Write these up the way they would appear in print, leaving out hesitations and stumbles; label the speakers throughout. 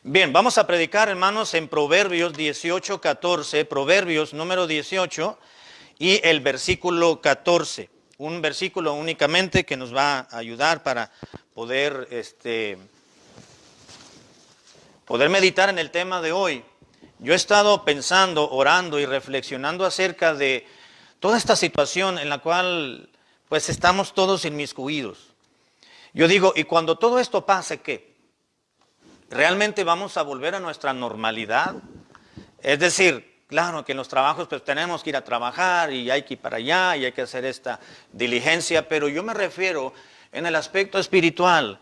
Speaker 1: Bien, vamos a predicar, hermanos, en Proverbios 18:14, Proverbios número 18 y el versículo 14. Un versículo únicamente que nos va a ayudar para poder, poder meditar en el tema de hoy. Yo he estado pensando, orando y reflexionando acerca de toda esta situación en la cual pues estamos todos inmiscuidos. Yo digo, ¿y cuando todo esto pase, qué? ¿Realmente vamos a volver a nuestra normalidad? Es decir, claro que en los trabajos pues tenemos que ir a trabajar y hay que ir para allá y hay que hacer esta diligencia, pero yo me refiero en el aspecto espiritual.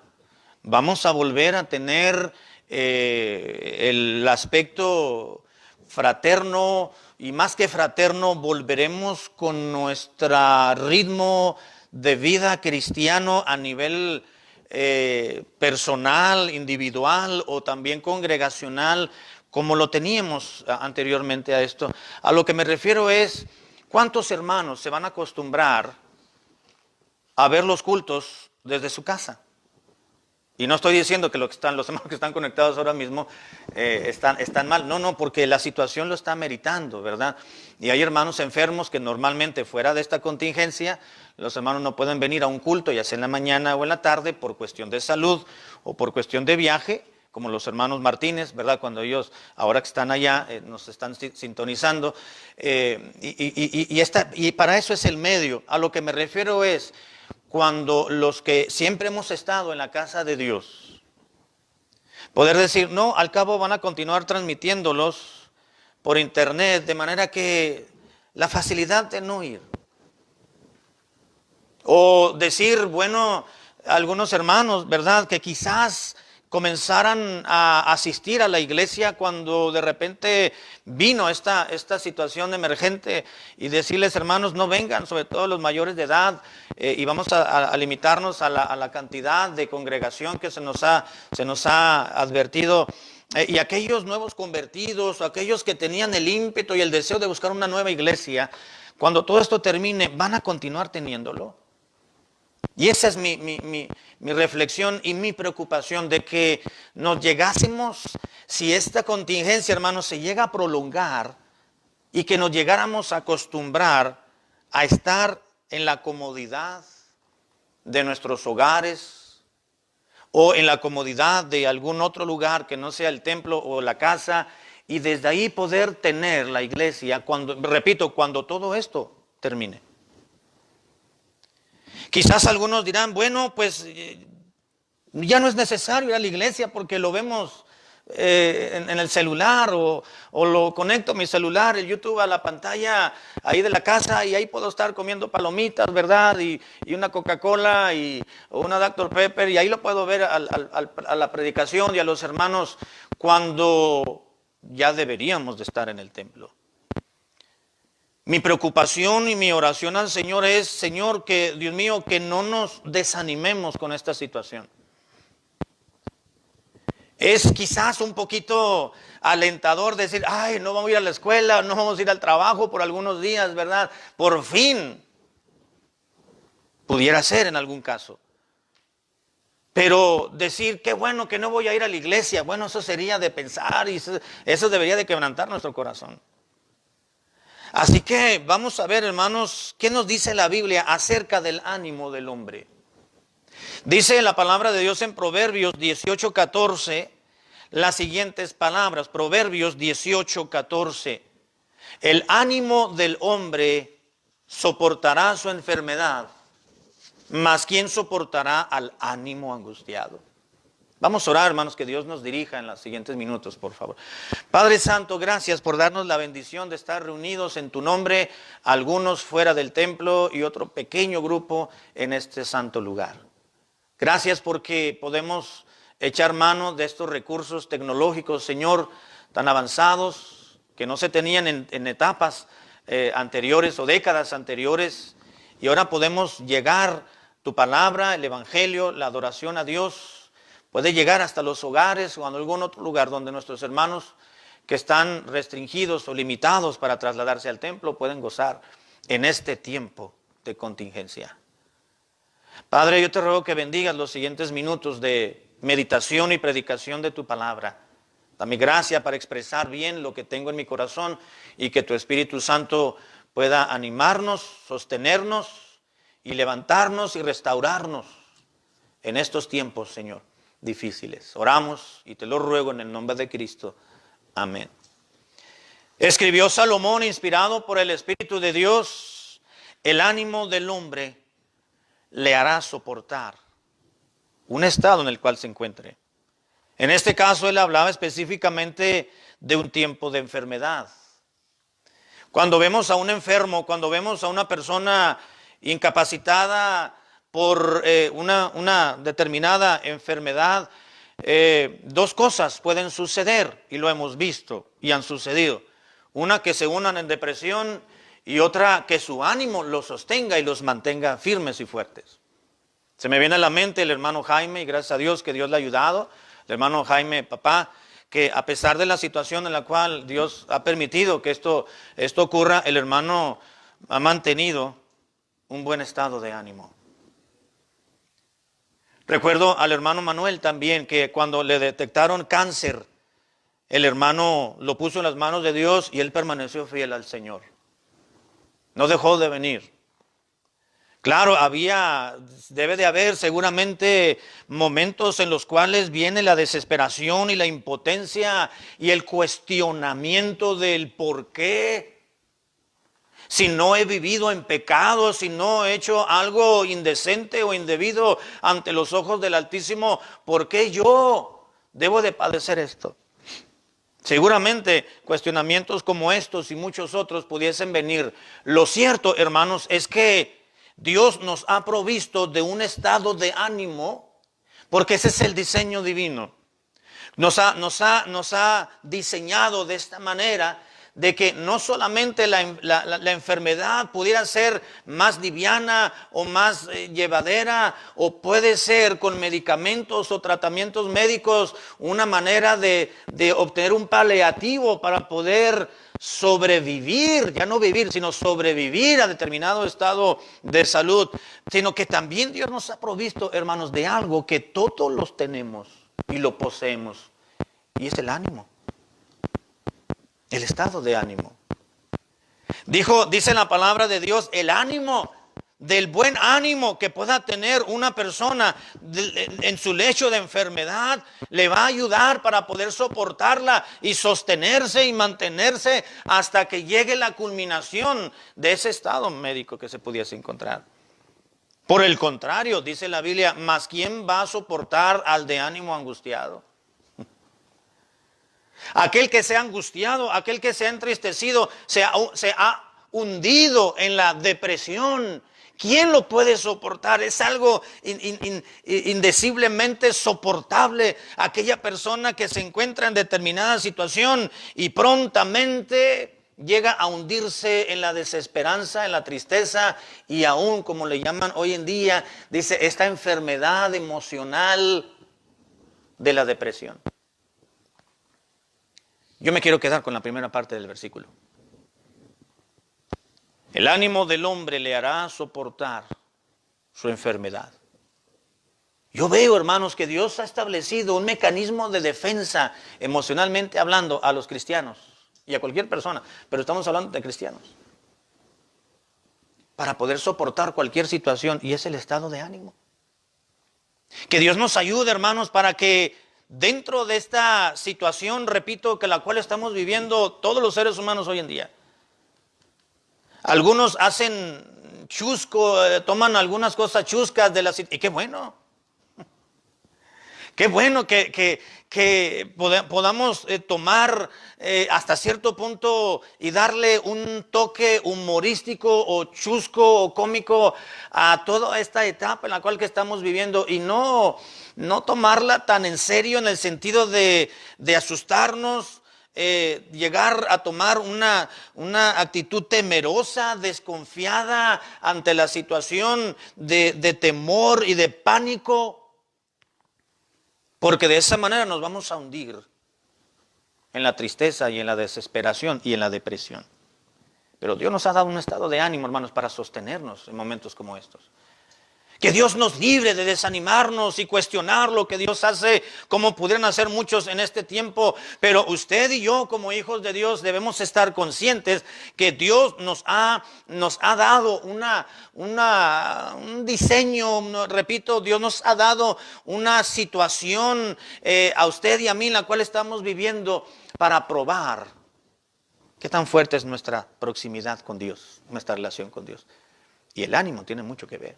Speaker 1: Vamos a volver a tener el aspecto fraterno y más que fraterno, volveremos con nuestro ritmo de vida cristiano a nivel personal, individual o también congregacional, como lo teníamos anteriormente a esto. A lo que me refiero es, ¿cuántos hermanos se van a acostumbrar a ver los cultos desde su casa? Y no estoy diciendo que los hermanos que están conectados ahora mismo están mal. No, porque la situación lo está meritando, ¿verdad? Y hay hermanos enfermos que normalmente fuera de esta contingencia, los hermanos no pueden venir a un culto, ya sea en la mañana o en la tarde, por cuestión de salud o por cuestión de viaje, como los hermanos Martínez, ¿verdad? Cuando ellos, ahora que están allá, nos están sintonizando. Y para eso es el medio. A lo que me refiero es, cuando los que siempre hemos estado en la casa de Dios, poder decir, no, al cabo van a continuar transmitiéndolos por internet, de manera que la facilidad de no ir. O decir, bueno, algunos hermanos, ¿verdad?, que quizás comenzaran a asistir a la iglesia cuando de repente vino esta situación emergente y decirles, hermanos, no vengan, sobre todo los mayores de edad, y vamos a limitarnos a la cantidad de congregación que se nos ha advertido. Y aquellos nuevos convertidos, aquellos que tenían el ímpetu y el deseo de buscar una nueva iglesia, cuando todo esto termine, ¿van a continuar teniéndolo? Y esa es mi reflexión y mi preocupación de que nos llegásemos, si esta contingencia, hermanos, se llega a prolongar y que nos llegáramos a acostumbrar a estar en la comodidad de nuestros hogares o en la comodidad de algún otro lugar que no sea el templo o la casa y desde ahí poder tener la iglesia, cuando todo esto termine. Quizás algunos dirán, bueno, pues ya no es necesario ir a la iglesia porque lo vemos en el celular o lo conecto a mi celular, el YouTube a la pantalla ahí de la casa y ahí puedo estar comiendo palomitas, ¿verdad? Y una Coca-Cola o una Dr. Pepper y ahí lo puedo ver a la predicación y a los hermanos cuando ya deberíamos de estar en el templo. Mi preocupación y mi oración al Señor es, Señor, que Dios mío, que no nos desanimemos con esta situación. Es quizás un poquito alentador decir, ay, no vamos a ir a la escuela, no vamos a ir al trabajo por algunos días, ¿verdad? Por fin. Pudiera ser en algún caso. Pero decir, qué bueno que no voy a ir a la iglesia, bueno, eso sería de pensar y eso debería de quebrantar nuestro corazón. Así que vamos a ver, hermanos, qué nos dice la Biblia acerca del ánimo del hombre. Dice la palabra de Dios en Proverbios 18:14 las siguientes palabras. Proverbios 18:14. El ánimo del hombre soportará su enfermedad, mas ¿quién soportará al ánimo angustiado? Vamos a orar, hermanos, que Dios nos dirija en los siguientes minutos, por favor. Padre Santo, gracias por darnos la bendición de estar reunidos en tu nombre, algunos fuera del templo y otro pequeño grupo en este santo lugar. Gracias porque podemos echar mano de estos recursos tecnológicos, Señor, tan avanzados que no se tenían en etapas anteriores o décadas anteriores. Y ahora podemos llegar tu palabra, el evangelio, la adoración a Dios. Puede llegar hasta los hogares o a algún otro lugar donde nuestros hermanos que están restringidos o limitados para trasladarse al templo pueden gozar en este tiempo de contingencia. Padre, yo te ruego que bendigas los siguientes minutos de meditación y predicación de tu palabra. Dame gracia para expresar bien lo que tengo en mi corazón y que tu Espíritu Santo pueda animarnos, sostenernos y levantarnos y restaurarnos en estos tiempos, Señor, difíciles. Oramos y te lo ruego en el nombre de Cristo. Amén. Escribió Salomón, inspirado por el Espíritu de Dios: el ánimo del hombre le hará soportar un estado en el cual se encuentre. En este caso él hablaba específicamente de un tiempo de enfermedad. Cuando vemos a un enfermo, cuando vemos a una persona incapacitada por una determinada enfermedad, dos cosas pueden suceder y lo hemos visto y han sucedido. Una, que se unan en depresión, y otra, que su ánimo los sostenga y los mantenga firmes y fuertes. Se me viene a la mente el hermano Jaime, y gracias a Dios que Dios le ha ayudado. El hermano Jaime, papá, que a pesar de la situación en la cual Dios ha permitido que esto ocurra, el hermano ha mantenido un buen estado de ánimo. Recuerdo al hermano Manuel también, que cuando le detectaron cáncer, el hermano lo puso en las manos de Dios y él permaneció fiel al Señor. No dejó de venir. Claro, debe de haber seguramente momentos en los cuales viene la desesperación y la impotencia y el cuestionamiento del por qué. Si no he vivido en pecado, si no he hecho algo indecente o indebido ante los ojos del Altísimo, ¿por qué yo debo de padecer esto? Seguramente cuestionamientos como estos y muchos otros pudiesen venir. Lo cierto, hermanos, es que Dios nos ha provisto de un estado de ánimo, porque ese es el diseño divino. Nos ha diseñado de esta manera, de que no solamente la enfermedad pudiera ser más liviana o más llevadera, o puede ser con medicamentos o tratamientos médicos una manera de obtener un paliativo para poder sobrevivir, ya no vivir, sino sobrevivir a determinado estado de salud, sino que también Dios nos ha provisto, hermanos, de algo que todos los tenemos y lo poseemos, y es el ánimo, el estado de ánimo. Dice la palabra de Dios, el ánimo, del buen ánimo que pueda tener una persona en su lecho de enfermedad, le va a ayudar para poder soportarla y sostenerse y mantenerse hasta que llegue la culminación de ese estado médico que se pudiese encontrar. Por el contrario, dice la Biblia, ¿mas quién va a soportar al de ánimo angustiado? Aquel que se ha angustiado, aquel que se ha entristecido, se ha hundido en la depresión. ¿Quién lo puede soportar? Es algo indeciblemente soportable. Aquella persona que se encuentra en determinada situación y prontamente llega a hundirse en la desesperanza, en la tristeza, y aún, como le llaman hoy en día, dice, esta enfermedad emocional de la depresión. Yo me quiero quedar con la primera parte del versículo. El ánimo del hombre le hará soportar su enfermedad. Yo veo, hermanos, que Dios ha establecido un mecanismo de defensa, emocionalmente hablando, a los cristianos y a cualquier persona, pero estamos hablando de cristianos, para poder soportar cualquier situación, y es el estado de ánimo. Que Dios nos ayude, hermanos, para que dentro de esta situación, repito, que la cual estamos viviendo todos los seres humanos hoy en día, algunos hacen chusco, toman algunas cosas chuscas de la situación, y qué bueno. Qué bueno que podamos tomar hasta cierto punto y darle un toque humorístico o chusco o cómico a toda esta etapa en la cual que estamos viviendo, y no tomarla tan en serio en el sentido de asustarnos, llegar a tomar una actitud temerosa, desconfiada ante la situación de temor y de pánico. Porque de esa manera nos vamos a hundir en la tristeza y en la desesperación y en la depresión. Pero Dios nos ha dado un estado de ánimo, hermanos, para sostenernos en momentos como estos. Que Dios nos libre de desanimarnos y cuestionar lo que Dios hace, como pudieran hacer muchos en este tiempo. Pero usted y yo, como hijos de Dios, debemos estar conscientes que Dios nos ha dado un diseño, repito, Dios nos ha dado una situación a usted y a mí, la cual estamos viviendo para probar qué tan fuerte es nuestra proximidad con Dios, nuestra relación con Dios. Y el ánimo tiene mucho que ver.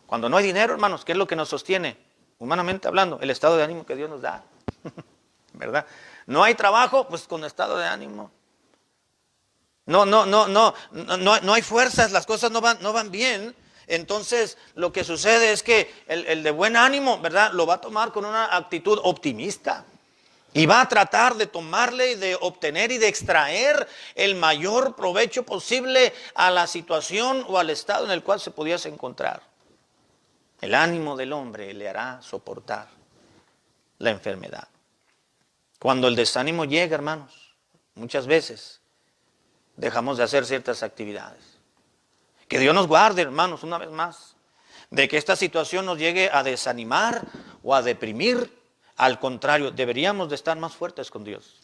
Speaker 1: Cuando no hay dinero, hermanos, ¿qué es lo que nos sostiene? Humanamente hablando, el estado de ánimo que Dios nos da. ¿Verdad? No hay trabajo, pues con estado de ánimo. No hay fuerzas, las cosas no van bien. Entonces, lo que sucede es que el de buen ánimo, ¿verdad? Lo va a tomar con una actitud optimista. Y va a tratar de tomarle y de obtener y de extraer el mayor provecho posible a la situación o al estado en el cual se pudiese encontrar. El ánimo del hombre le hará soportar la enfermedad. Cuando el desánimo llega, hermanos, muchas veces dejamos de hacer ciertas actividades. Que Dios nos guarde, hermanos, una vez más, de que esta situación nos llegue a desanimar o a deprimir. Al contrario, deberíamos de estar más fuertes con Dios.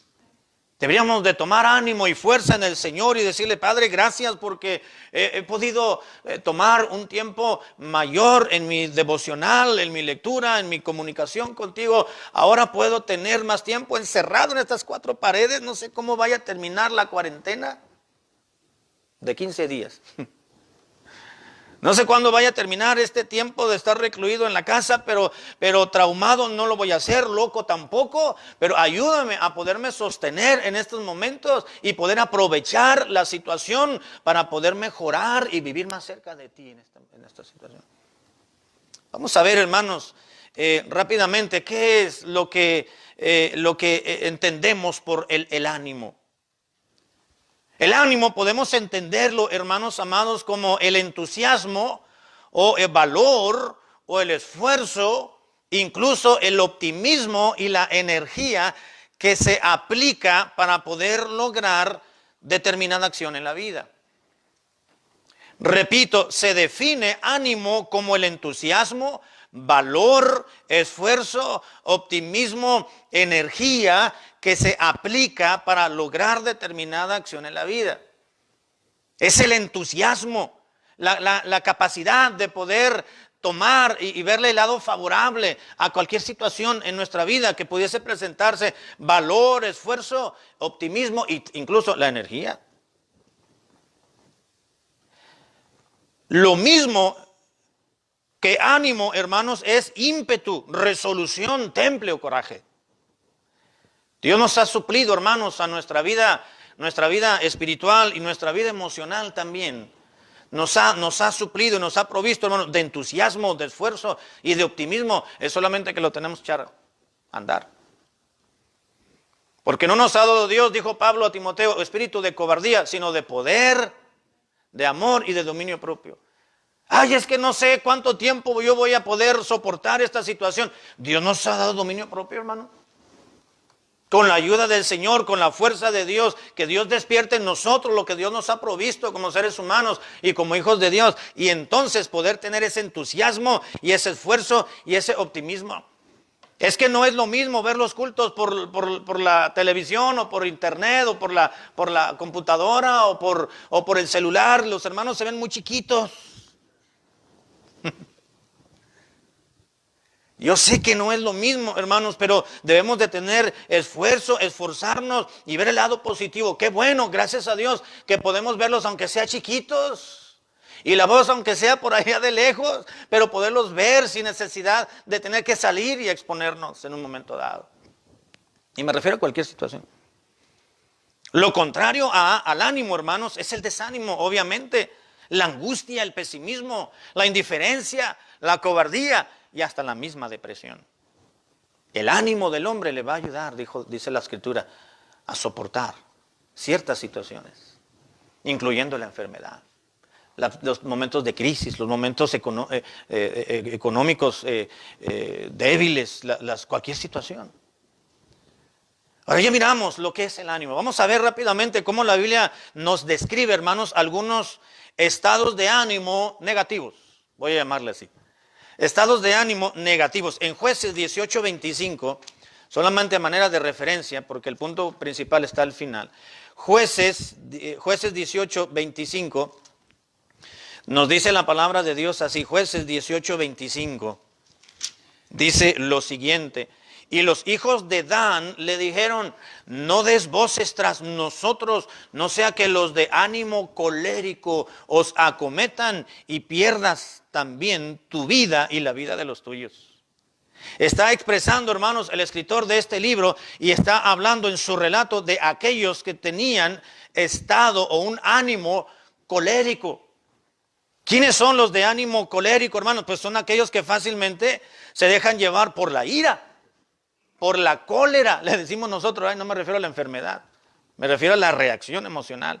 Speaker 1: Deberíamos de tomar ánimo y fuerza en el Señor y decirle: Padre, gracias porque he podido tomar un tiempo mayor en mi devocional, en mi lectura, en mi comunicación contigo. Ahora puedo tener más tiempo encerrado en estas 4 paredes. No sé cómo vaya a terminar la cuarentena de 15 días. No sé cuándo vaya a terminar este tiempo de estar recluido en la casa, pero traumado no lo voy a hacer, loco tampoco. Pero ayúdame a poderme sostener en estos momentos y poder aprovechar la situación para poder mejorar y vivir más cerca de ti en esta situación. Vamos a ver, hermanos, rápidamente, qué es lo que entendemos por el ánimo. El ánimo podemos entenderlo, hermanos amados, como el entusiasmo o el valor o el esfuerzo, incluso el optimismo y la energía que se aplica para poder lograr determinada acción en la vida. Repito, se define ánimo como el entusiasmo, valor, esfuerzo, optimismo, energía que se aplica para lograr determinada acción en la vida. Es el entusiasmo, la capacidad de poder tomar y verle el lado favorable a cualquier situación en nuestra vida que pudiese presentarse. Valor, esfuerzo, optimismo e incluso la energía. Lo mismo que ánimo, hermanos, es ímpetu, resolución, temple o coraje. Dios nos ha suplido, hermanos, a nuestra vida espiritual y nuestra vida emocional también. Nos ha suplido y nos ha provisto, hermanos, de entusiasmo, de esfuerzo y de optimismo. Es solamente que lo tenemos que echar a andar. Porque no nos ha dado Dios, dijo Pablo a Timoteo, espíritu de cobardía, sino de poder, de amor y de dominio propio. Ay, es que no sé cuánto tiempo yo voy a poder soportar esta situación. Dios nos ha dado dominio propio, hermano. Con la ayuda del Señor, con la fuerza de Dios, que Dios despierte en nosotros lo que Dios nos ha provisto como seres humanos y como hijos de Dios. Y entonces poder tener ese entusiasmo y ese esfuerzo y ese optimismo. Es que no es lo mismo ver los cultos por la televisión o por internet o por la computadora o por el celular. Los hermanos se ven muy chiquitos. Yo sé que no es lo mismo, hermanos, pero debemos de tener esfuerzo, esforzarnos y ver el lado positivo. Qué bueno, gracias a Dios, que podemos verlos aunque sea chiquitos. Y la voz aunque sea por allá de lejos, pero poderlos ver sin necesidad de tener que salir y exponernos en un momento dado. Y me refiero a cualquier situación. Lo contrario al ánimo, hermanos, es el desánimo, obviamente. La angustia, el pesimismo, la indiferencia, la cobardía y hasta la misma depresión. El ánimo del hombre le va a ayudar, dice la Escritura, a soportar ciertas situaciones, incluyendo la enfermedad, los momentos de crisis, los momentos económicos débiles, cualquier situación. Ahora ya miramos lo que es el ánimo. Vamos a ver rápidamente cómo la Biblia nos describe, hermanos, algunos estados de ánimo negativos. voy a llamarle así. Estados de ánimo negativos. En Jueces 18:25, solamente a manera de referencia, porque el punto principal está al final. Jueces 18:25, nos dice la palabra de Dios así. Jueces 18:25, dice lo siguiente. Y los hijos de Dan le dijeron, no des voces tras nosotros, no sea que los de ánimo colérico os acometan y pierdas también tu vida y la vida de los tuyos. Está expresando, hermanos, el escritor de este libro y está hablando en su relato de aquellos que tenían estado o un ánimo colérico. ¿Quiénes son los de ánimo colérico, hermanos? Pues son aquellos que fácilmente se dejan llevar por la ira, por la cólera, le decimos nosotros. No me refiero a la enfermedad, me refiero a la reacción emocional.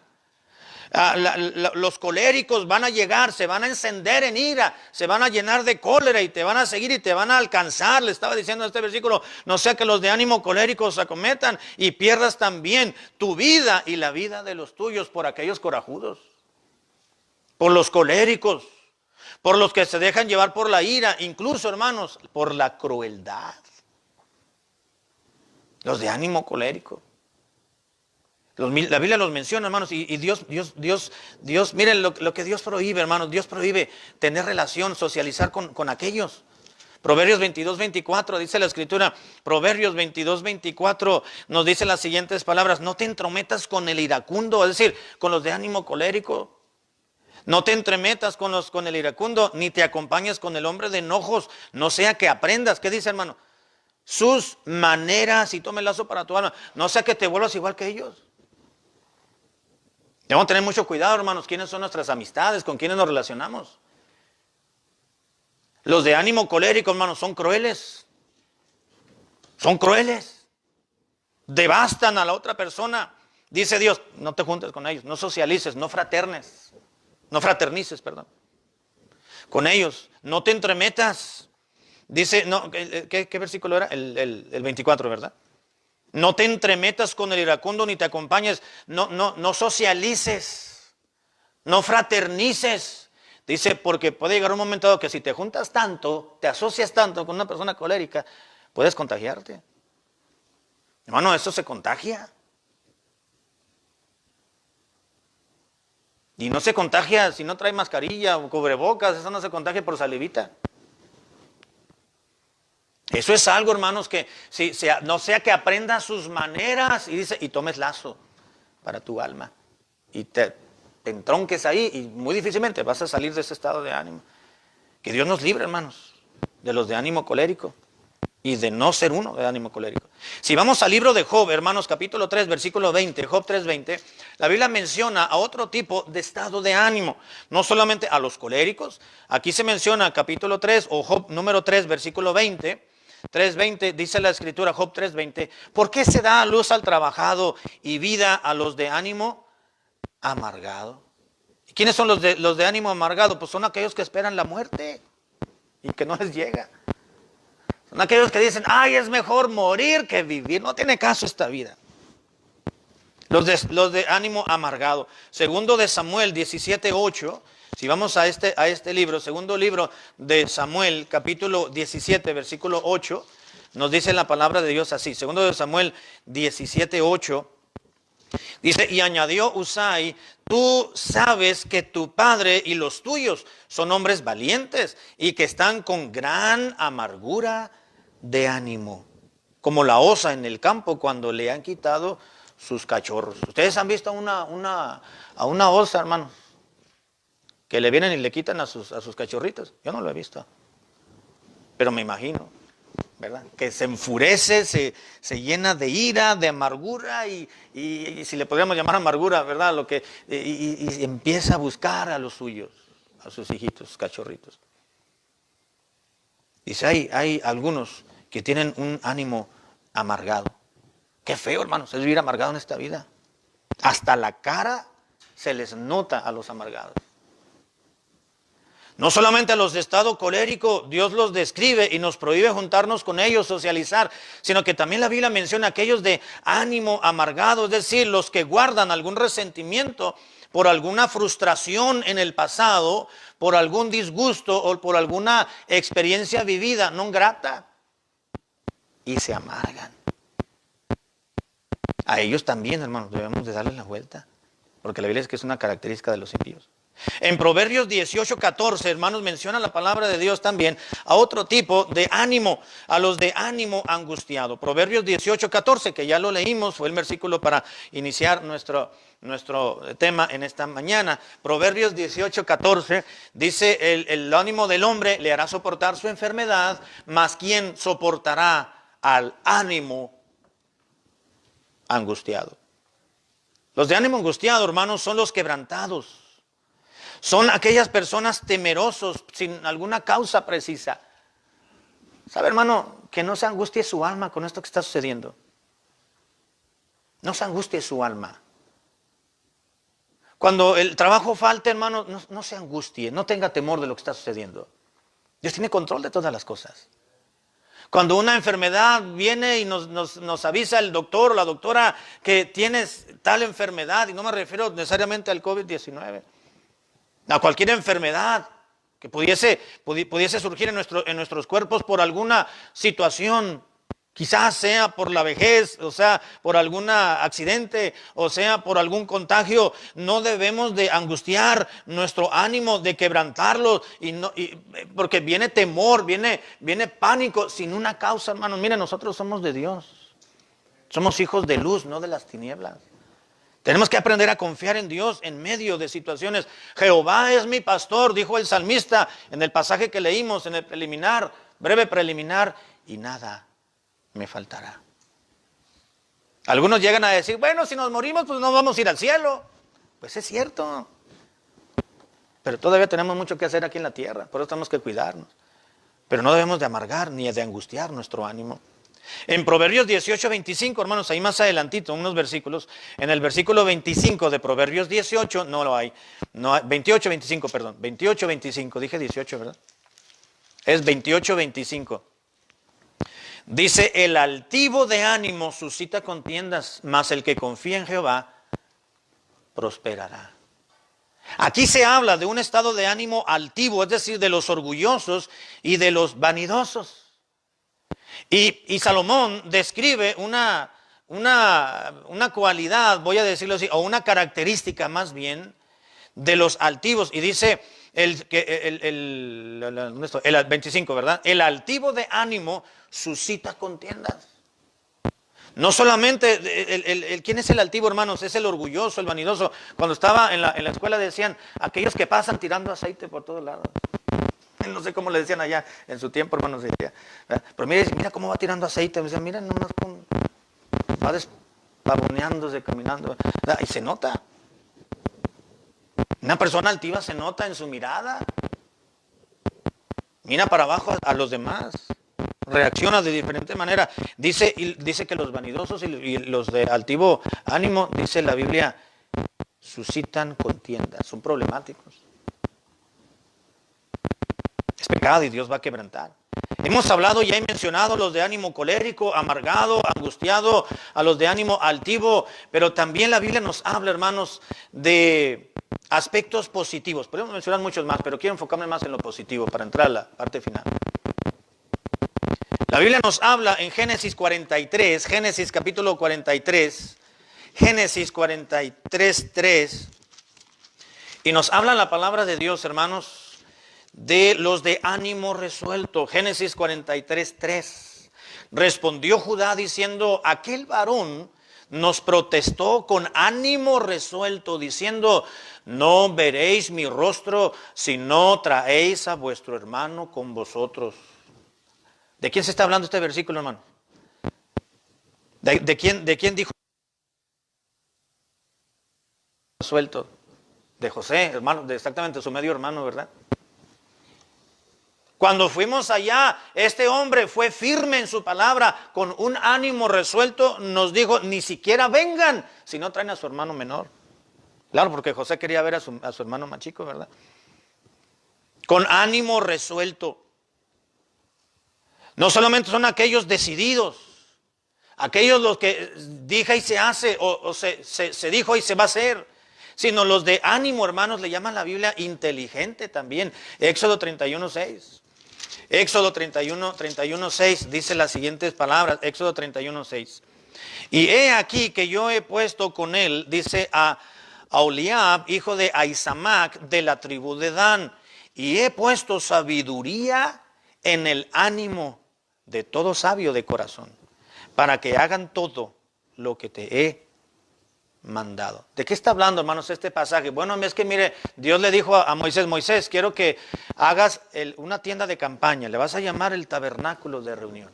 Speaker 1: Los coléricos van a llegar, se van a encender en ira, se van a llenar de cólera y te van a seguir y te van a alcanzar. Le estaba diciendo en este versículo, no sea que los de ánimo colérico se acometan y pierdas también tu vida y la vida de los tuyos por aquellos corajudos, por los coléricos, por los que se dejan llevar por la ira, incluso, hermanos, por la crueldad. Los de ánimo colérico. La Biblia los menciona, hermanos, y Dios, miren lo que Dios prohíbe, hermanos. Dios prohíbe tener relación, socializar con aquellos. Proverbios 22:24 dice la escritura. Proverbios 22:24 nos dice las siguientes palabras. No te entrometas con el iracundo, es decir, con los de ánimo colérico. No te entremetas con el iracundo, ni te acompañes con el hombre de enojos, no sea que aprendas. ¿Qué dice, hermano? Sus maneras, y tome el lazo para tu alma, no sea que te vuelvas igual que ellos. Debemos tener mucho cuidado, hermanos, quiénes son nuestras amistades, con quiénes nos relacionamos. Los de ánimo colérico, hermanos, son crueles. Son crueles. Devastan a la otra persona. Dice Dios, no te juntes con ellos, no socialices, no fraternices, con ellos, no te entremetas. Dice, no, ¿qué versículo era? El 24, ¿verdad? No te entremetas con el iracundo ni te acompañes, no socialices, no fraternices. Dice, porque puede llegar un momento dado que si te juntas tanto, te asocias tanto con una persona colérica, puedes contagiarte. Hermano, eso se contagia. Y no se contagia si no trae mascarilla o cubrebocas, eso no se contagia por salivita. Eso es algo, hermanos, que no sea que aprendas sus maneras y dice, y tomes lazo para tu alma. Y te entronques ahí y muy difícilmente vas a salir de ese estado de ánimo. Que Dios nos libre, hermanos, de los de ánimo colérico y de no ser uno de ánimo colérico. Si vamos al libro de Job, hermanos, capítulo 3, versículo 20, Job 3:20, la Biblia menciona a otro tipo de estado de ánimo, no solamente a los coléricos. Aquí se menciona capítulo 3 o Job número 3, versículo 20. 3:20, dice la escritura, Job 3:20, ¿por qué se da a luz al trabajado y vida a los de ánimo amargado? ¿Y quiénes son los de ánimo amargado? Pues son aquellos que esperan la muerte y que no les llega. Son aquellos que dicen, ay, es mejor morir que vivir, no tiene caso esta vida. Los de ánimo amargado. Segundo de Samuel 17:8. Si vamos a este libro, segundo libro de Samuel, capítulo 17, versículo 8, nos dice la palabra de Dios así. Segundo de Samuel 17:8, dice, y añadió Usai, tú sabes que tu padre y los tuyos son hombres valientes y que están con gran amargura de ánimo, como la osa en el campo cuando le han quitado sus cachorros. ¿Ustedes han visto a una osa, hermanos? Que le vienen y le quitan a sus cachorritos. Yo no lo he visto, pero me imagino, ¿verdad? Que se enfurece, se llena de ira, de amargura y si le podríamos llamar amargura, ¿verdad? Y empieza a buscar a los suyos, a sus hijitos, cachorritos. Dice, hay algunos que tienen un ánimo amargado. Qué feo, hermanos, es vivir amargado en esta vida. Hasta la cara se les nota a los amargados. No solamente a los de estado colérico, Dios los describe y nos prohíbe juntarnos con ellos, socializar, sino que también la Biblia menciona a aquellos de ánimo amargado, es decir, los que guardan algún resentimiento por alguna frustración en el pasado, por algún disgusto o por alguna experiencia vivida no grata y se amargan. A ellos también, hermanos, debemos de darles la vuelta, porque la Biblia dice que es una característica de los impíos. En Proverbios 18:14, hermanos, menciona la palabra de Dios también a otro tipo de ánimo, a los de ánimo angustiado. Proverbios 18:14, que ya lo leímos, fue el versículo para iniciar nuestro tema en esta mañana. Proverbios 18:14 dice, el ánimo del hombre le hará soportar su enfermedad, mas ¿quién soportará al ánimo angustiado? Los de ánimo angustiado, hermanos, son los quebrantados. Son aquellas personas temerosos sin alguna causa precisa. ¿Sabe, hermano? Que no se angustie su alma con esto que está sucediendo. No se angustie su alma. Cuando el trabajo falte, hermano, no se angustie, no tenga temor de lo que está sucediendo. Dios tiene control de todas las cosas. Cuando una enfermedad viene y nos avisa el doctor o la doctora que tienes tal enfermedad, y no me refiero necesariamente al COVID-19, a cualquier enfermedad que pudiese surgir en nuestros cuerpos por alguna situación, quizás sea por la vejez, o sea, por algún accidente, o sea, por algún contagio, no debemos de angustiar nuestro ánimo, de quebrantarlo, porque viene temor, viene pánico, sin una causa, hermanos. Miren, nosotros somos de Dios, somos hijos de luz, no de las tinieblas. Tenemos que aprender a confiar en Dios en medio de situaciones. Jehová es mi pastor, dijo el salmista en el pasaje que leímos, en el preliminar, breve preliminar, y nada me faltará. Algunos llegan a decir, bueno, si nos morimos, pues no vamos a ir al cielo. Pues es cierto. Pero todavía tenemos mucho que hacer aquí en la tierra, por eso tenemos que cuidarnos. Pero no debemos de amargar ni de angustiar nuestro ánimo. En Proverbios 18:25, hermanos, ahí más adelantito, unos versículos, en el versículo 25 de Proverbios 18, no lo hay, 28:25, perdón, 28:25, dije 18, ¿verdad? Es 28:25. Dice, el altivo de ánimo suscita contiendas, mas el que confía en Jehová prosperará. Aquí se habla de un estado de ánimo altivo, es decir, de los orgullosos y de los vanidosos. Y Salomón describe una cualidad, voy a decirlo así, o una característica más bien, de los altivos. Y dice el 25, ¿verdad? El altivo de ánimo suscita contiendas. No solamente, ¿quién es el altivo, hermanos? Es el orgulloso, el vanidoso. Cuando estaba en la escuela decían, aquellos que pasan tirando aceite por todos lados. No sé cómo le decían allá en su tiempo, hermanos. Pero mira cómo va tirando aceite. Me decían, mira nomás cómo va despavoneándose, caminando. Y se nota. Una persona altiva se nota en su mirada. Mira para abajo a los demás. Reacciona de diferente manera. Dice que los vanidosos y los de altivo ánimo, dice la Biblia, suscitan contiendas, son problemáticos. Es pecado y Dios va a quebrantar. Hemos hablado ya y mencionado los de ánimo colérico, amargado, angustiado, a los de ánimo altivo, pero también la Biblia nos habla, hermanos, de aspectos positivos. Podemos mencionar muchos más, pero quiero enfocarme más en lo positivo para entrar a la parte final. La Biblia nos habla en Génesis 43, Génesis capítulo 43, Génesis 43:3, y nos habla la palabra de Dios, hermanos, de los de ánimo resuelto. Génesis 43:3. Respondió Judá diciendo, aquel varón nos protestó con ánimo resuelto, diciendo, no veréis mi rostro si no traéis a vuestro hermano con vosotros. ¿De quién se está hablando este versículo, hermano? ¿De quién dijo resuelto? De José, hermano, exactamente su medio hermano, ¿verdad? Cuando fuimos allá, este hombre fue firme en su palabra, con un ánimo resuelto, nos dijo, ni siquiera vengan si no traen a su hermano menor. Claro, porque José quería ver a su hermano más chico, ¿verdad? Con ánimo resuelto. No solamente son aquellos decididos, aquellos los que dije y se hace, o se dijo y se va a hacer, sino los de ánimo, hermanos, le llaman la Biblia inteligente también. Éxodo 31:6. Éxodo 31:6 dice las siguientes palabras. Éxodo 31:6. Y he aquí que yo he puesto con él, dice, a Aholiab, hijo de Ahisamac, de la tribu de Dan, y he puesto sabiduría en el ánimo de todo sabio de corazón, para que hagan todo lo que te he mandado. ¿De qué está hablando, hermanos, este pasaje? Bueno, es que mire, Dios le dijo a Moisés: Moisés, quiero que hagas una tienda de campaña, le vas a llamar el tabernáculo de reunión.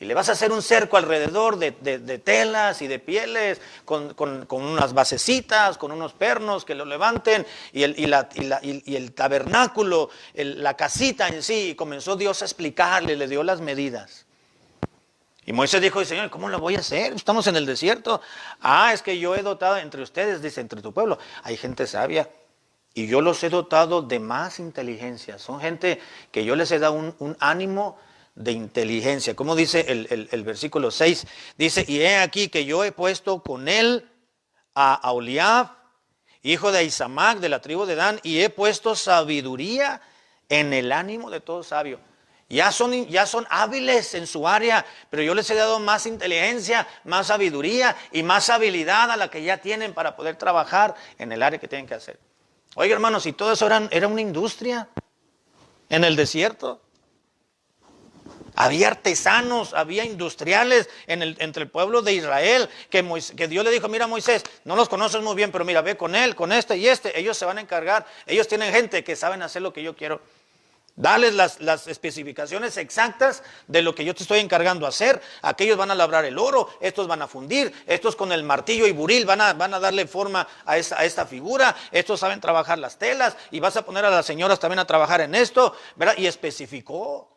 Speaker 1: Y le vas a hacer un cerco alrededor de telas y de pieles, con unas basecitas, con unos pernos que lo levanten, y el tabernáculo, la casita en sí. Y comenzó Dios a explicarle, le dio las medidas. Y Moisés dijo: Señor, ¿cómo lo voy a hacer? Estamos en el desierto. Es que yo he dotado entre ustedes, dice, entre tu pueblo, hay gente sabia. Y yo los he dotado de más inteligencia. Son gente que yo les he dado un ánimo de inteligencia. Como dice el versículo 6, dice: y he aquí que yo he puesto con él a Aholiab, hijo de Ahisamac, de la tribu de Dan, y he puesto sabiduría en el ánimo de todo sabio. Ya son hábiles en su área, pero yo les he dado más inteligencia, más sabiduría y más habilidad a la que ya tienen para poder trabajar en el área que tienen que hacer. Oiga, hermanos, y todo eso era una industria en el desierto. Había artesanos, había industriales entre el pueblo de Israel, que Dios le dijo: mira, Moisés, no los conoces muy bien, pero mira, ve con él, con este y este, ellos se van a encargar, ellos tienen gente que saben hacer lo que yo quiero. Dales las especificaciones exactas de lo que yo te estoy encargando hacer. Aquellos van a labrar el oro, estos van a fundir, estos con el martillo y buril van a darle forma a esta figura, estos saben trabajar las telas, y vas a poner a las señoras también a trabajar en esto, ¿verdad? Y especificó.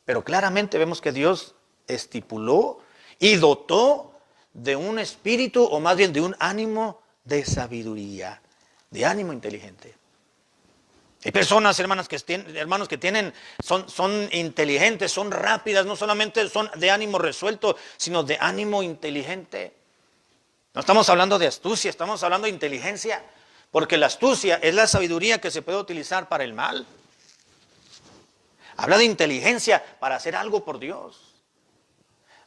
Speaker 1: Pero claramente vemos que Dios estipuló y dotó de un espíritu, o más bien de un ánimo de sabiduría, de ánimo inteligente. Hay personas, hermanos, que son inteligentes, son rápidas, no solamente son de ánimo resuelto, sino de ánimo inteligente. No estamos hablando de astucia, estamos hablando de inteligencia, porque la astucia es la sabiduría que se puede utilizar para el mal. Habla de inteligencia para hacer algo por Dios.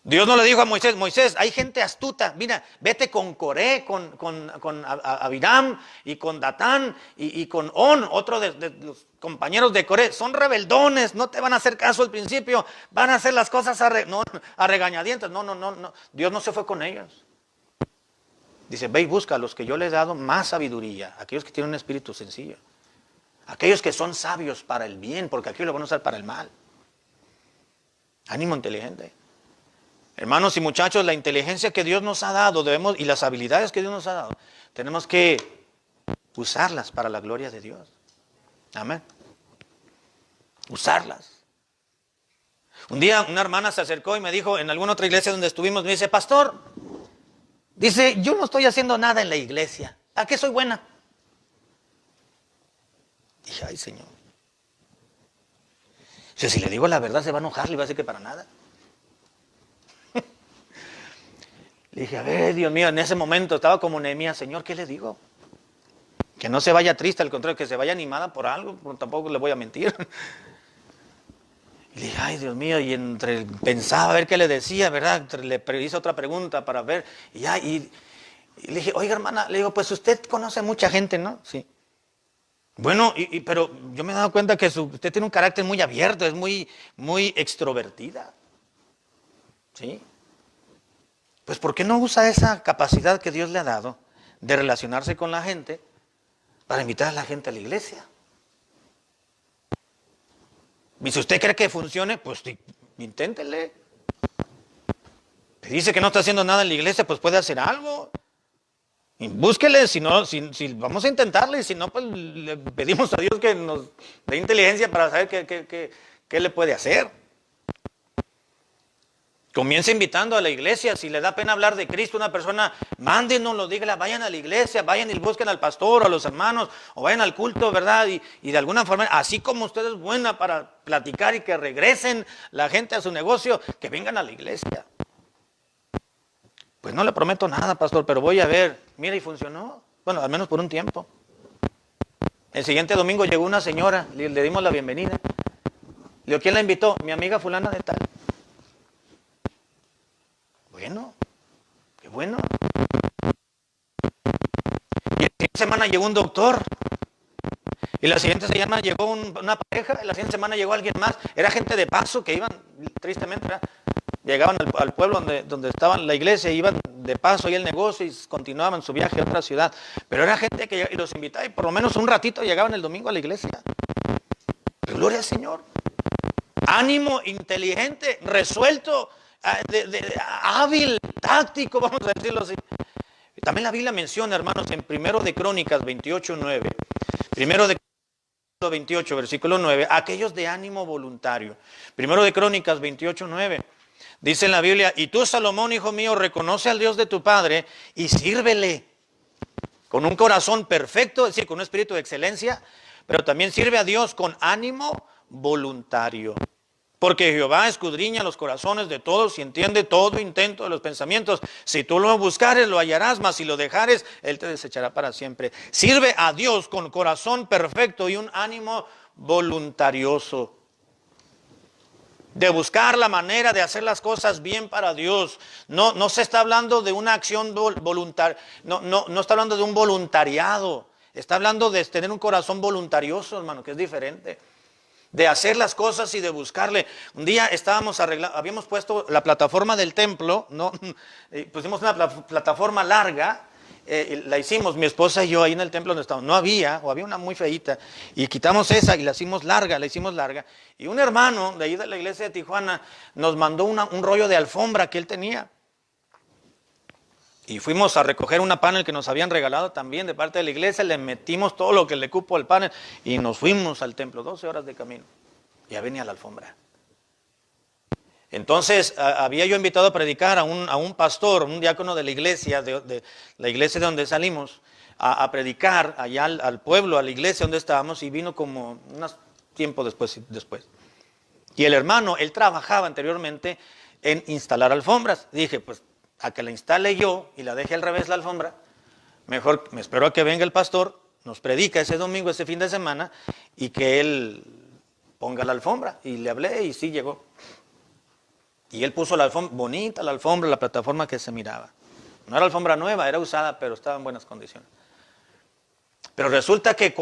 Speaker 1: Dios no le dijo a Moisés: Moisés, hay gente astuta, mira, vete con Coré, con Abiram y con Datán y con On, otro de los compañeros de Coré. Son rebeldones, no te van a hacer caso al principio, van a hacer las cosas a regañadientes. No, Dios no se fue con ellos. Dice: ve y busca a los que yo le he dado más sabiduría, aquellos que tienen un espíritu sencillo, aquellos que son sabios para el bien, porque aquí lo van a usar para el mal. Ánimo inteligente. Hermanos y muchachos, la inteligencia que Dios nos ha dado y las habilidades que Dios nos ha dado, tenemos que usarlas para la gloria de Dios. Amén. Usarlas. Un día una hermana se acercó y me dijo, en alguna otra iglesia donde estuvimos, me dice: pastor, dice, yo no estoy haciendo nada en la iglesia, ¿a qué soy buena? Dije: ay, Señor. Si le digo la verdad se va a enojar, le va a decir que para nada. Le dije: a ver, Dios mío, en ese momento estaba como Nehemías: Señor, ¿qué le digo? Que no se vaya triste, al contrario, que se vaya animada por algo, pero tampoco le voy a mentir. Y le dije: ay, Dios mío, y pensaba a ver qué le decía, ¿verdad? Le hice otra pregunta para ver, y le dije: oiga, hermana, le digo, pues usted conoce mucha gente, ¿no? Sí. Bueno, pero yo me he dado cuenta que usted tiene un carácter muy abierto, es muy extrovertida. ¿Sí? Pues ¿por qué no usa esa capacidad que Dios le ha dado de relacionarse con la gente para invitar a la gente a la iglesia? Y si usted cree que funcione, pues inténtele. Si dice que no está haciendo nada en la iglesia, pues puede hacer algo. Y búsquele, si vamos a intentarle, y si no, pues le pedimos a Dios que nos dé inteligencia para saber qué le puede hacer. Comienza invitando a la iglesia. Si le da pena hablar de Cristo a una persona, mándenoslo, dígale: vayan a la iglesia, vayan y busquen al pastor o a los hermanos, o vayan al culto, ¿verdad? Y de alguna forma, así como usted es buena para platicar y que regresen la gente a su negocio, que vengan a la iglesia. Pues no le prometo nada, pastor, pero voy a ver. Mira, y funcionó. Bueno, al menos por un tiempo. El siguiente domingo llegó una señora, le dimos la bienvenida. Le digo, ¿quién la invitó? Mi amiga fulana de tal. Bueno, qué bueno. Y la siguiente semana llegó un doctor. Y la siguiente semana llegó una pareja. Y la siguiente semana llegó alguien más. Era gente de paso que iban, tristemente, ¿verdad? Llegaban al pueblo donde estaba la iglesia, iban de paso ahí el negocio y continuaban su viaje a otra ciudad. Pero era gente que los invitaba y por lo menos un ratito llegaban el domingo a la iglesia. Gloria al Señor. Ánimo, inteligente, resuelto, hábil, táctico, vamos a decirlo así. También la Biblia menciona, hermanos, en 1 de Crónicas 28:9, 1 de 28, versículo 9, aquellos de ánimo voluntario. 1 de Crónicas 28:9, dice en la Biblia, y tú, Salomón, hijo mío, reconoce al Dios de tu Padre y sírvele con un corazón perfecto, es decir, con un espíritu de excelencia, pero también sirve a Dios con ánimo voluntario. Porque Jehová escudriña los corazones de todos y entiende todo intento de los pensamientos. Si tú lo buscares, lo hallarás, mas si lo dejares, Él te desechará para siempre. Sirve a Dios con corazón perfecto y un ánimo voluntarioso. De buscar la manera de hacer las cosas bien para Dios. No se está hablando de una acción voluntaria, no está hablando de un voluntariado. Está hablando de tener un corazón voluntarioso, hermano, que es diferente. De hacer las cosas y de buscarle. Un día estábamos arreglando, habíamos puesto la plataforma del templo, ¿no? Pusimos una plataforma larga, la hicimos mi esposa y yo ahí en el templo donde estábamos. No había, o había una muy feíta, y quitamos esa y la hicimos larga. Y un hermano de ahí de la iglesia de Tijuana nos mandó un rollo de alfombra que él tenía. Y fuimos a recoger una panel que nos habían regalado también de parte de la iglesia, le metimos todo lo que le cupo al panel y nos fuimos al templo, 12 horas de camino. Ya venía la alfombra. Entonces había yo invitado a predicar a un pastor, un diácono de la iglesia, de la iglesia de donde salimos, a predicar allá al pueblo, a la iglesia donde estábamos, y vino como un tiempo después. Y el hermano, él trabajaba anteriormente en instalar alfombras. Dije, pues, a que la instale yo y la deje al revés la alfombra, mejor me espero a que venga el pastor, nos predica ese domingo, ese fin de semana, y que él ponga la alfombra. Y le hablé y sí llegó. Y él puso la alfombra, bonita la alfombra, la plataforma que se miraba. No era alfombra nueva, era usada, pero estaba en buenas condiciones. Pero resulta que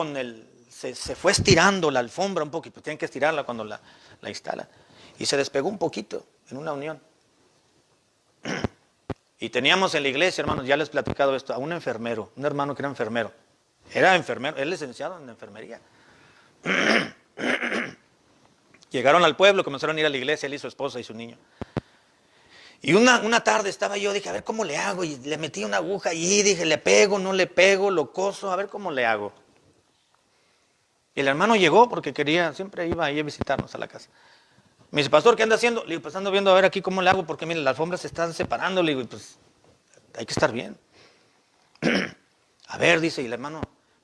Speaker 1: se fue estirando la alfombra un poquito, tienen que estirarla cuando la instalan. Y se despegó un poquito en una unión. Y teníamos en la iglesia, hermanos, ya les he platicado esto, a un enfermero, un hermano que era enfermero. Era enfermero, él licenciado en enfermería. Llegaron al pueblo, comenzaron a ir a la iglesia, él y su esposa y su niño. Y una tarde estaba yo, dije, a ver cómo le hago, y le metí una aguja y dije, le pego, no le pego, lo coso, a ver cómo le hago. Y el hermano llegó porque siempre iba ahí a visitarnos a la casa. Me dice, pastor, ¿qué anda haciendo? Le digo, pues ando viendo a ver aquí cómo le hago, porque mire, las alfombras se están separando. Le digo, y pues hay que estar bien. A ver, dice, y el hermano,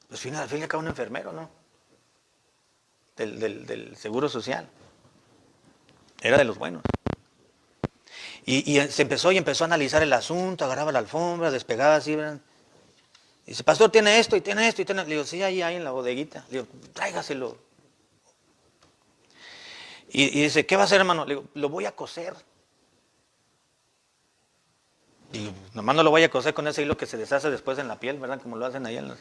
Speaker 1: pues al fin y al cabo un enfermero, ¿no? Del Seguro Social. Era de los buenos. Y se empezó a analizar el asunto, agarraba la alfombra, despegaba así, ¿verdad? Y dice, pastor, tiene esto y tiene esto y tiene. Le digo, sí, ahí en la bodeguita. Le digo, tráigaselo. Y dice, ¿qué va a hacer, hermano? Le digo, lo voy a coser. Y nomás no lo voy a coser con ese hilo que se deshace después en la piel, ¿verdad? Como lo hacen ahí en los...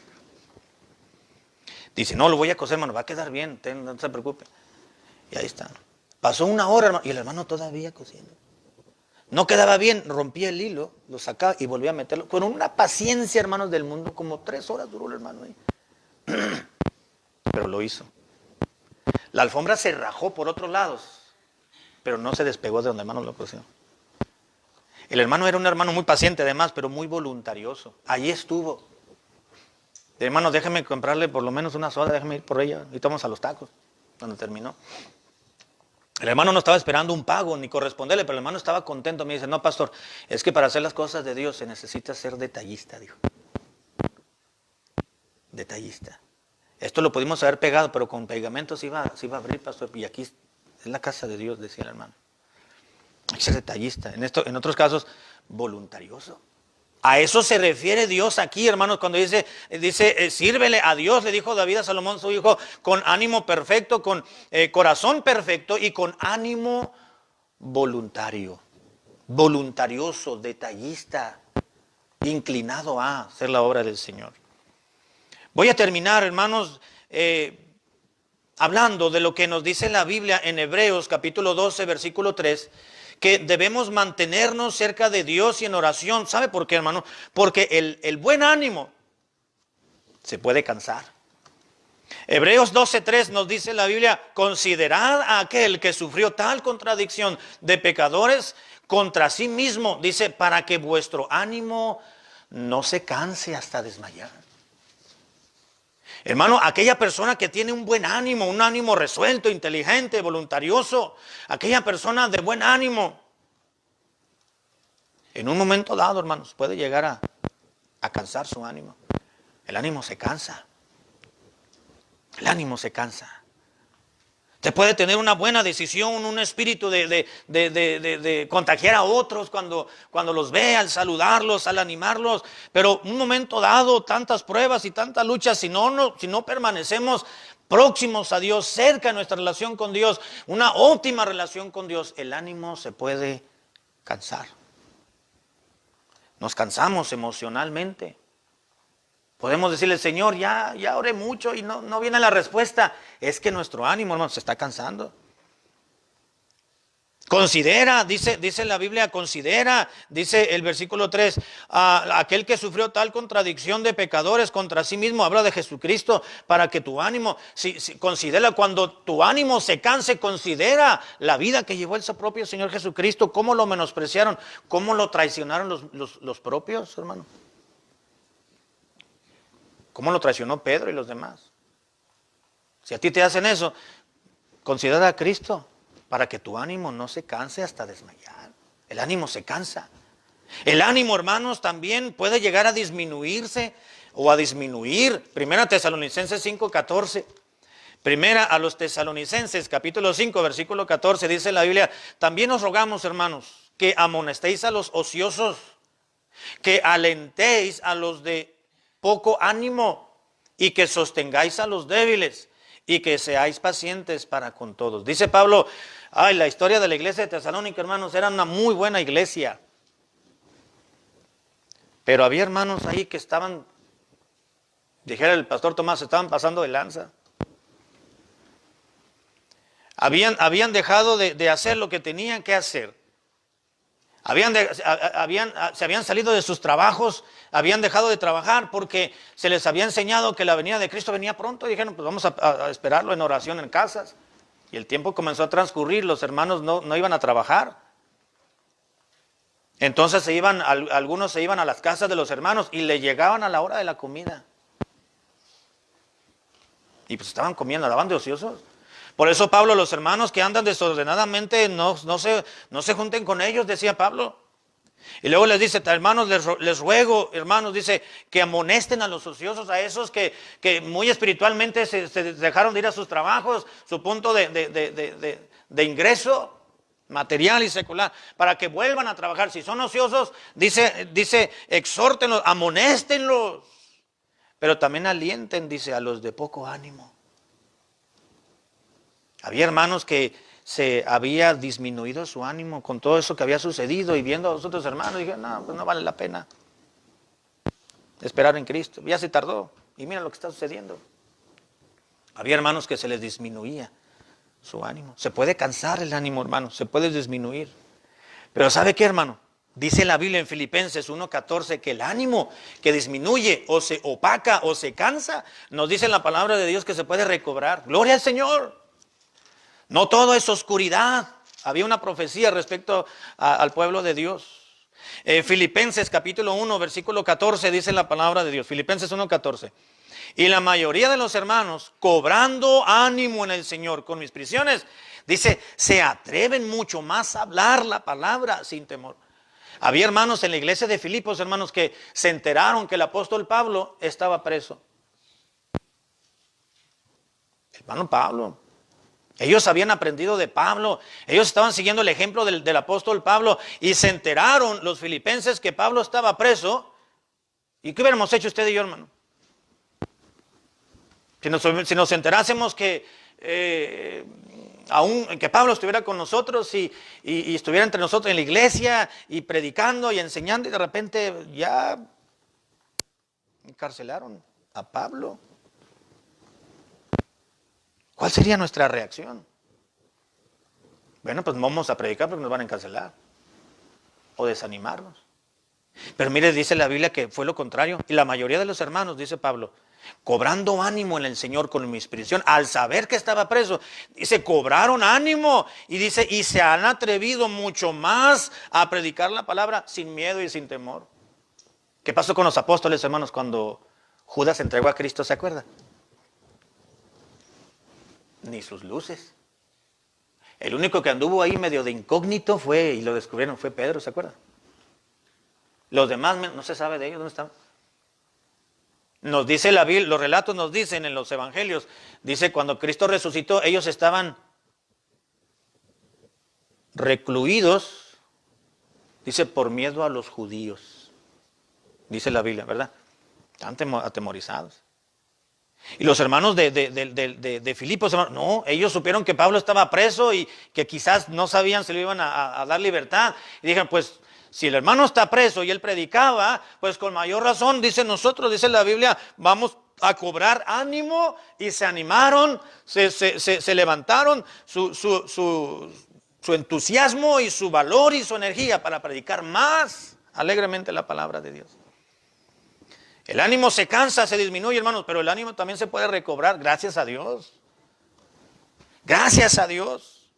Speaker 1: Dice, no, lo voy a coser, hermano, va a quedar bien, no se preocupe. Y ahí está. Pasó una hora, hermano, y el hermano todavía cosiendo. No quedaba bien, rompía el hilo, lo sacaba y volvía a meterlo. Con una paciencia, hermanos del mundo, como 3 horas duró el hermano ahí. Pero lo hizo. La alfombra se rajó por otros lados, pero no se despegó de donde el hermano lo cosió. El hermano era un hermano muy paciente además, pero muy voluntarioso. Allí estuvo. Hermano, déjeme comprarle por lo menos una soda, déjeme ir por ella. Y vamos a los tacos, cuando terminó. El hermano no estaba esperando un pago ni corresponderle, pero el hermano estaba contento. Me dice, no, pastor, es que para hacer las cosas de Dios se necesita ser detallista, dijo. Detallista. Esto lo pudimos haber pegado, pero con pegamento se iba a abrir, pastor. Y aquí es la casa de Dios, decía el hermano. Hay que ser detallista. En otros casos, voluntarioso. A eso se refiere Dios aquí, hermanos, cuando dice, sírvele a Dios, le dijo David a Salomón, su hijo, con ánimo perfecto, con corazón perfecto y con ánimo voluntario, voluntarioso, detallista, inclinado a hacer la obra del Señor. Voy a terminar, hermanos, hablando de lo que nos dice la Biblia en Hebreos capítulo 12, versículo 3, que debemos mantenernos cerca de Dios y en oración. ¿Sabe por qué, hermano? Porque el buen ánimo se puede cansar. Hebreos 12:3 nos dice la Biblia, considerad a aquel que sufrió tal contradicción de pecadores contra sí mismo, dice, para que vuestro ánimo no se canse hasta desmayar. Hermano, aquella persona que tiene un buen ánimo, un ánimo resuelto, inteligente, voluntarioso, aquella persona de buen ánimo, en un momento dado, hermanos, puede llegar a cansar su ánimo. El ánimo se cansa. El ánimo se cansa. Usted puede tener una buena decisión, un espíritu de contagiar a otros cuando los ve, al saludarlos, al animarlos. Pero un momento dado, tantas pruebas y tantas luchas, si no permanecemos próximos a Dios, cerca de nuestra relación con Dios, una óptima relación con Dios, el ánimo se puede cansar. Nos cansamos emocionalmente. Podemos decirle, Señor, ya oré mucho y no viene la respuesta. Es que nuestro ánimo, hermano, se está cansando. Considera, dice la Biblia, considera, dice el versículo 3, aquel que sufrió tal contradicción de pecadores contra sí mismo, habla de Jesucristo, para que tu ánimo, considera, cuando tu ánimo se canse, considera la vida que llevó el propio Señor Jesucristo, cómo lo menospreciaron, cómo lo traicionaron los propios, hermano. ¿Cómo lo traicionó Pedro y los demás? Si a ti te hacen eso, considera a Cristo para que tu ánimo no se canse hasta desmayar. El ánimo se cansa. El ánimo, hermanos, también puede llegar a disminuirse o a disminuir. Primera Tesalonicenses 5:14. Primera a los Tesalonicenses, capítulo 5, versículo 14, dice la Biblia, también os rogamos, hermanos, que amonestéis a los ociosos, que alentéis a los de poco ánimo y que sostengáis a los débiles y que seáis pacientes para con todos. Dice Pablo, la historia de la iglesia de Tesalónica, hermanos, era una muy buena iglesia. Pero había hermanos ahí que estaban, dijera el pastor Tomás, estaban pasando de lanza. Habían dejado de hacer lo que tenían que hacer. Se habían salido de sus trabajos, habían dejado de trabajar porque se les había enseñado que la venida de Cristo venía pronto y dijeron, pues vamos a esperarlo en oración en casas. Y el tiempo comenzó a transcurrir, los hermanos no iban a trabajar. Entonces algunos se iban a las casas de los hermanos y le llegaban a la hora de la comida. Y pues estaban comiendo, andaban de ociosos. Por eso Pablo, los hermanos que andan desordenadamente, no se junten con ellos, decía Pablo. Y luego les dice, hermanos, les ruego, hermanos, dice, que amonesten a los ociosos, a esos que muy espiritualmente se dejaron de ir a sus trabajos, su punto de ingreso material y secular, para que vuelvan a trabajar. Si son ociosos, dice, exhórtenlos, amonéstenlos, pero también alienten, dice, a los de poco ánimo. Había hermanos que se había disminuido su ánimo con todo eso que había sucedido y viendo a los otros hermanos, dijeron, no, pues no vale la pena esperar en Cristo. Ya se tardó y mira lo que está sucediendo. Había hermanos que se les disminuía su ánimo. Se puede cansar el ánimo, hermano, se puede disminuir. Pero ¿sabe qué, hermano? Dice la Biblia en Filipenses 1:14 que el ánimo que disminuye o se opaca o se cansa, nos dice en la palabra de Dios que se puede recobrar. Gloria al Señor. No todo es oscuridad. Había una profecía respecto al pueblo de Dios. Filipenses capítulo 1, versículo 14 dice la palabra de Dios. Filipenses 1:14. Y la mayoría de los hermanos, cobrando ánimo en el Señor con mis prisiones, dice, se atreven mucho más a hablar la palabra sin temor. Había hermanos en la iglesia de Filipos, hermanos, que se enteraron que el apóstol Pablo estaba preso. Hermano Pablo. Ellos habían aprendido de Pablo, ellos estaban siguiendo el ejemplo del apóstol Pablo y se enteraron los filipenses que Pablo estaba preso ¿Y qué hubiéramos hecho usted y yo, hermano? Si nos enterásemos que aún que Pablo estuviera con nosotros y estuviera entre nosotros en la iglesia y predicando y enseñando, y de repente ya encarcelaron a Pablo, ¿cuál sería nuestra reacción? Bueno, pues vamos a predicar porque nos van a encarcelar o desanimarnos. Pero mire, dice la Biblia que fue lo contrario. Y la mayoría de los hermanos, dice Pablo, cobrando ánimo en el Señor con mi inspiración, al saber que estaba preso, dice, cobraron ánimo. Y dice, y se han atrevido mucho más a predicar la palabra sin miedo y sin temor. ¿Qué pasó con los apóstoles, hermanos, cuando Judas entregó a Cristo? ¿Se acuerdan? Ni sus luces. El único que anduvo ahí medio de incógnito fue, y lo descubrieron, fue Pedro, ¿se acuerdan? Los demás no se sabe de ellos, ¿dónde están? Nos dice la Biblia, los relatos nos dicen en los evangelios, dice cuando Cristo resucitó, ellos estaban recluidos, dice por miedo a los judíos, dice la Biblia, ¿verdad? Están atemorizados. Y los hermanos de Filipos, no, ellos supieron que Pablo estaba preso y que quizás no sabían si le iban a dar libertad. Y dijeron, pues, si el hermano está preso y él predicaba, pues con mayor razón, dice nosotros, dice la Biblia, vamos a cobrar ánimo. Y se animaron, se levantaron su entusiasmo y su valor y su energía para predicar más alegremente la palabra de Dios. El ánimo se cansa, se disminuye, hermanos, pero el ánimo también se puede recobrar, gracias a Dios. Gracias a Dios.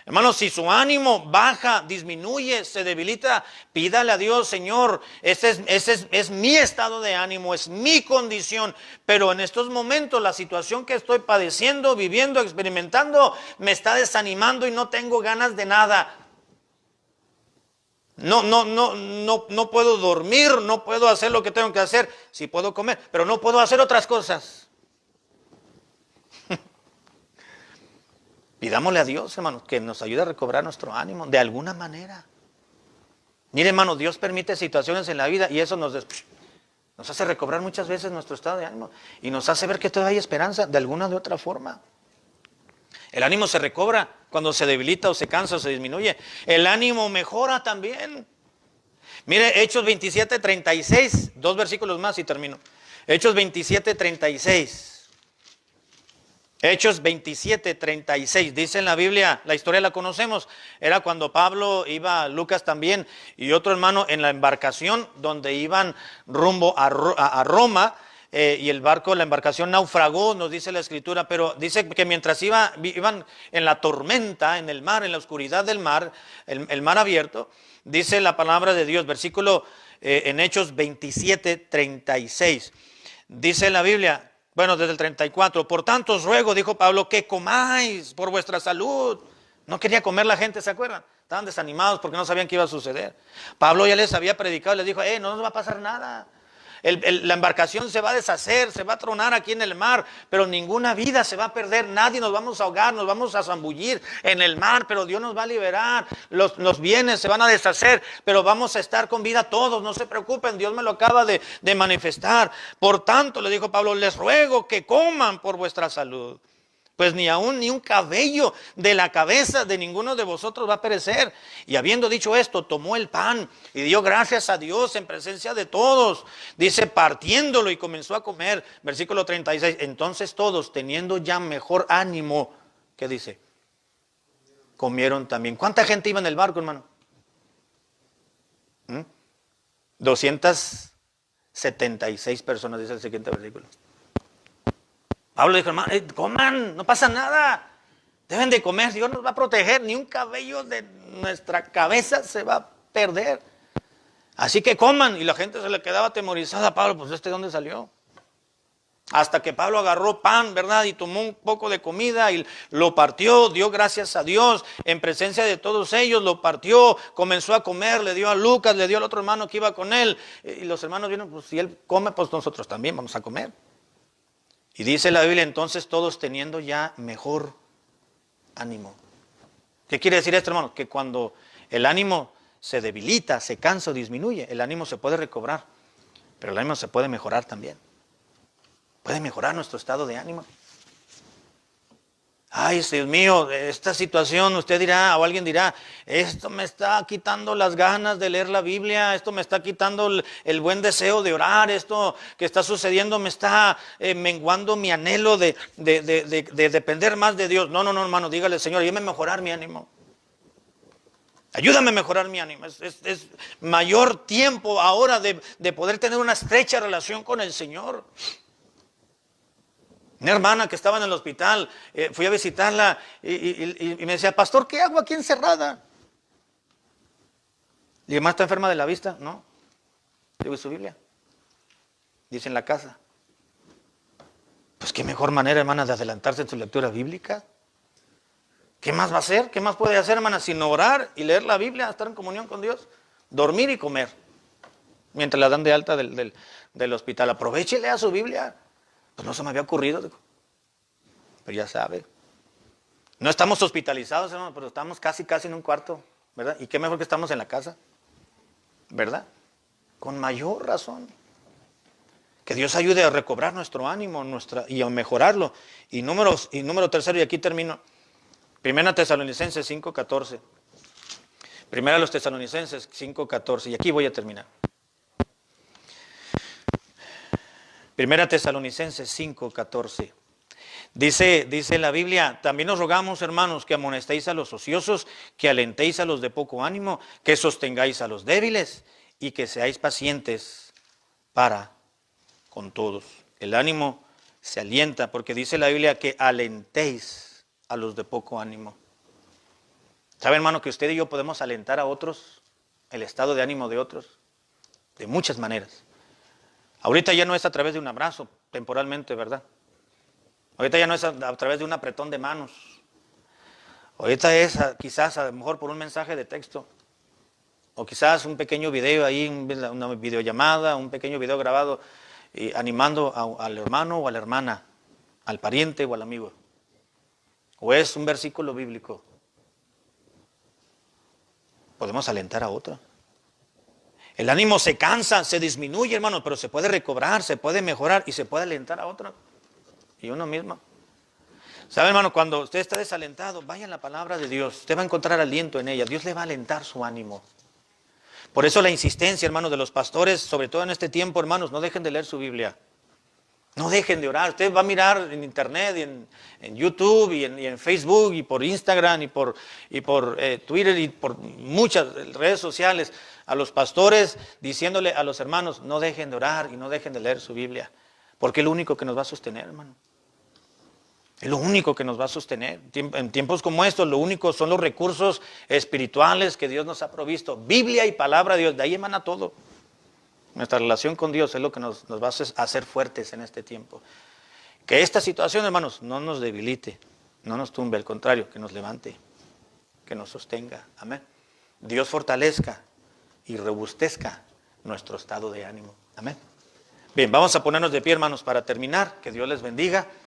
Speaker 1: Hermanos, si su ánimo baja, disminuye, se debilita, pídale a Dios, Señor, ese es mi estado de ánimo, es mi condición, pero en estos momentos la situación que estoy padeciendo, viviendo, experimentando, me está desanimando y no tengo ganas de nada. No puedo dormir, no puedo hacer lo que tengo que hacer. Sí puedo comer, pero no puedo hacer otras cosas. Pidámosle a Dios, hermanos, que nos ayude a recobrar nuestro ánimo de alguna manera. Mire, hermano, Dios permite situaciones en la vida y eso nos hace recobrar muchas veces nuestro estado de ánimo y nos hace ver que todavía hay esperanza de alguna de otra forma. El ánimo se recobra cuando se debilita o se cansa o se disminuye. El ánimo mejora también. Mire, Hechos 27:36, 2 versículos más y termino. Hechos 27:36. Hechos 27:36, dice en la Biblia, la historia la conocemos, era cuando Pablo iba, Lucas también, y otro hermano en la embarcación donde iban rumbo a Roma, y la embarcación naufragó, nos dice la escritura, pero dice que mientras iban en la tormenta, en el mar, en la oscuridad del mar, el mar abierto, dice la palabra de Dios, versículo en Hechos 27:36, dice la Biblia, bueno, desde el 34, por tanto os ruego, dijo Pablo, que comáis por vuestra salud. No quería comer la gente, ¿se acuerdan? Estaban desanimados porque no sabían qué iba a suceder. Pablo ya les había predicado, les dijo, no nos va a pasar nada. La embarcación se va a deshacer, se va a tronar aquí en el mar, pero ninguna vida se va a perder, nadie nos vamos a ahogar, nos vamos a zambullir en el mar, pero Dios nos va a liberar, los bienes se van a deshacer, pero vamos a estar con vida todos, no se preocupen, Dios me lo acaba de manifestar. Por tanto, le dijo Pablo, les ruego que coman por vuestra salud. Pues ni un cabello de la cabeza de ninguno de vosotros va a perecer. Y habiendo dicho esto, tomó el pan y dio gracias a Dios en presencia de todos. Dice, partiéndolo y comenzó a comer. Versículo 36. Entonces todos, teniendo ya mejor ánimo, ¿qué dice? Comieron también. ¿Cuánta gente iba en el barco, hermano? 276 personas, dice el siguiente versículo. Pablo dijo, hermano, coman, no pasa nada. Deben de comer, Dios nos va a proteger. Ni un cabello de nuestra cabeza se va a perder. Así que coman. Y la gente se le quedaba atemorizada a Pablo, pues ¿de dónde salió? Hasta que Pablo agarró pan, ¿verdad? Y tomó un poco de comida y lo partió, dio gracias a Dios en presencia de todos ellos, lo partió, comenzó a comer, le dio a Lucas, le dio al otro hermano que iba con él. Y los hermanos vieron, pues si él come, pues nosotros también vamos a comer. Y dice la Biblia, entonces todos teniendo ya mejor ánimo. ¿Qué quiere decir esto, hermano? Que cuando el ánimo se debilita, se cansa o disminuye, el ánimo se puede recobrar. Pero el ánimo se puede mejorar también. Puede mejorar nuestro estado de ánimo. Ay, Dios mío, esta situación, usted dirá, o alguien dirá, esto me está quitando las ganas de leer la Biblia, esto me está quitando el buen deseo de orar, esto que está sucediendo me está menguando mi anhelo de depender más de Dios. No, hermano, dígale, Señor, ayúdame a mejorar mi ánimo. Ayúdame a mejorar mi ánimo. Es mayor tiempo ahora de poder tener una estrecha relación con el Señor. Una hermana que estaba en el hospital, fui a visitarla y me decía, pastor, ¿qué hago aquí encerrada? Le dije, ¿más está enferma de la vista? No. Le digo, ¿y su Biblia? Dice en la casa. Pues qué mejor manera, hermana, de adelantarse en su lectura bíblica. ¿Qué más va a hacer? ¿Qué más puede hacer, hermana? Sino orar y leer la Biblia, estar en comunión con Dios, dormir y comer. Mientras la dan de alta del hospital. Aproveche y lea su Biblia. Pues no se me había ocurrido, digo. Pero ya sabe. No estamos hospitalizados, hermano, pero estamos casi en un cuarto, ¿verdad? Y qué mejor que estamos en la casa, ¿verdad? Con mayor razón. Que Dios ayude a recobrar nuestro ánimo y a mejorarlo. Y número tercero, y aquí termino. Primera Tesalonicenses 5:14. Primera los Tesalonicenses 5:14. Y aquí voy a terminar. Primera Tesalonicenses 5:14. Dice la Biblia, también os rogamos, hermanos, que amonestéis a los ociosos, que alentéis a los de poco ánimo, que sostengáis a los débiles y que seáis pacientes para con todos. El ánimo se alienta porque dice la Biblia que alentéis a los de poco ánimo. ¿Sabe, hermano, que usted y yo podemos alentar a otros, el estado de ánimo de otros? De muchas maneras. Ahorita ya no es a través de un abrazo, temporalmente, ¿verdad? Ahorita ya no es a través de un apretón de manos. Ahorita es quizás a lo mejor por un mensaje de texto. O quizás un pequeño video ahí, una videollamada, un pequeño video grabado, animando al hermano o a la hermana, al pariente o al amigo. O es un versículo bíblico. Podemos alentar a otro. El ánimo se cansa, se disminuye, hermano, pero se puede recobrar, se puede mejorar y se puede alentar a otro. Y uno mismo. ¿Sabe, hermano? Cuando usted está desalentado, vaya a la palabra de Dios. Usted va a encontrar aliento en ella. Dios le va a alentar su ánimo. Por eso la insistencia, hermanos, de los pastores, sobre todo en este tiempo, hermanos, no dejen de leer su Biblia. No dejen de orar. Usted va a mirar en internet, y en YouTube, y en Facebook, y por Instagram, y por Twitter, y por muchas redes sociales, a los pastores diciéndole a los hermanos, no dejen de orar y no dejen de leer su Biblia. Porque es lo único que nos va a sostener, hermano. Es lo único que nos va a sostener. En tiempos como estos, lo único son los recursos espirituales que Dios nos ha provisto. Biblia y palabra de Dios, de ahí emana todo. Nuestra relación con Dios es lo que nos va a hacer fuertes en este tiempo. Que esta situación, hermanos, no nos debilite, no nos tumbe, al contrario, que nos levante, que nos sostenga. Amén. Dios fortalezca y robustezca nuestro estado de ánimo. Amén. Bien, vamos a ponernos de pie, hermanos, para terminar. Que Dios les bendiga.